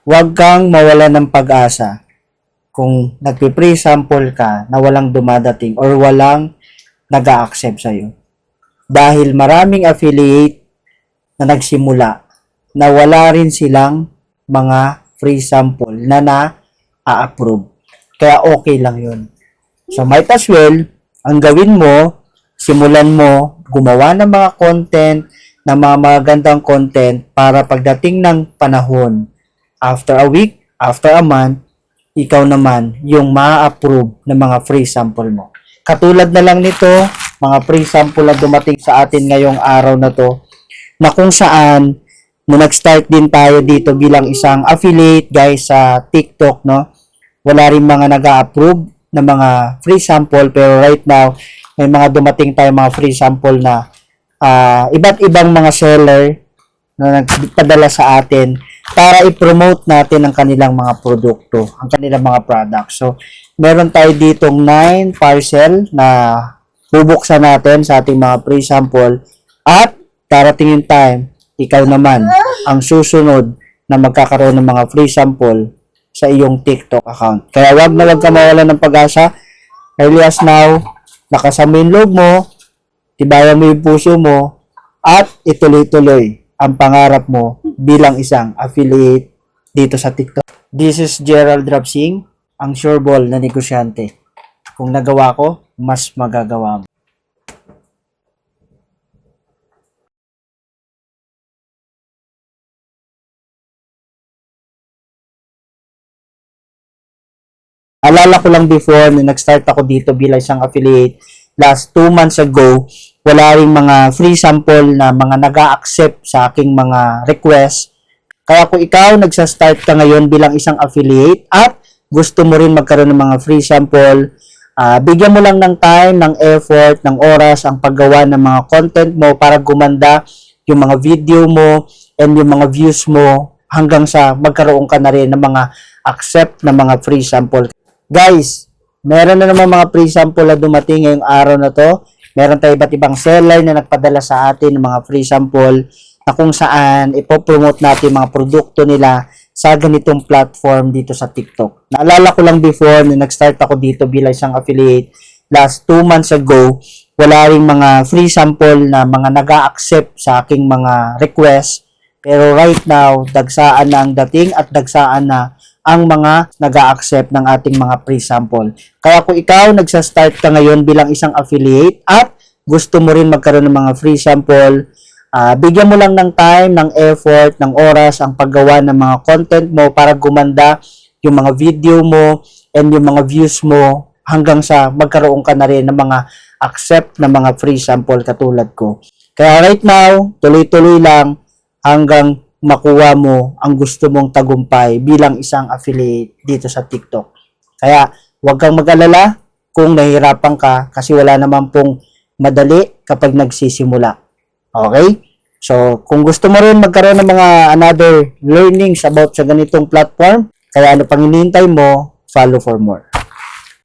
Huwag kang mawala ng pag-asa kung nagpe-free sample ka na walang dumadating or walang nag-a-accept sa'yo. Dahil maraming affiliate na nagsimula na wala rin silang mga free sample na na-approve. Kaya okay lang yun. So might as well, ang gawin mo, simulan mo, gumawa ng mga content, na mga magandang content para pagdating ng panahon, after a week, after a month, ikaw naman yung ma-approve ng mga free sample mo. Katulad na lang nito, mga free sample na dumating sa atin ngayong araw na to, na kung saan, nung nag-start din tayo dito bilang isang affiliate guys sa TikTok, no? Wala rin mga nag-a-approve ng mga free sample, pero right now, may mga dumating tayo mga free sample na iba't ibang mga seller na nagpadala sa atin para i-promote natin ang kanilang mga produkto, ang kanilang mga products. So, meron tayo ditong 9 parcel na bubuksan natin sa ating mga free sample at darating yung time, ikaw naman ang susunod na magkakaroon ng mga free sample sa iyong TikTok account. Kaya wag ka mawala ng pag-asa. Early as now, nakasama yung loob mo, tibayan mo yung puso mo, at ituloy-tuloy ang pangarap mo bilang isang affiliate dito sa TikTok. This is Gerald Rapsing, ang sureball na negosyante. Kung nagawa ko, mas magagawa mo. Alala ko lang before na nag-start ako dito bilang isang affiliate, last 2 months ago, wala ring mga free sample na mga nag-a-accept sa aking mga request. Kaya kung ikaw nagsa-start ka ngayon bilang isang affiliate at gusto mo rin magkaroon ng mga free sample, bigyan mo lang ng time, ng effort, ng oras ang paggawa ng mga content mo para gumanda yung mga video mo and yung mga views mo hanggang sa magkaroon ka na rin ng mga accept na mga free sample. Guys, meron na naman mga free sample na dumating ngayong araw na to. Meron tayo iba't ibang seller na nagpadala sa atin ng mga free sample na kung saan ipopromote natin mga produkto nila sa ganitong platform dito sa TikTok. Naalala ko lang before na nag-start ako dito bilang isang affiliate last 2 months ago, wala ring mga free sample na mga nag-a-accept sa aking mga request. Pero right now, dagsaan na ang dating at dagsaan na ang mga nag-a-accept ng ating mga free sample. Kaya kung ikaw nagsa-start ka ngayon bilang isang affiliate at gusto mo rin magkaroon ng mga free sample, bigyan mo lang ng time, ng effort, ng oras ang paggawa ng mga content mo para gumanda yung mga video mo and yung mga views mo hanggang sa magkaroon ka na rin ng mga accept na mga free sample katulad ko. Kaya right now, tuloy-tuloy lang hanggang makuha mo ang gusto mong tagumpay bilang isang affiliate dito sa TikTok. Kaya huwag kang mag-alala kung nahihirapan ka kasi wala naman pong madali kapag nagsisimula. Okay? So, kung gusto mo rin magkaroon ng mga another learnings about sa ganitong platform, kaya ano pang hinihintay mo, follow for more.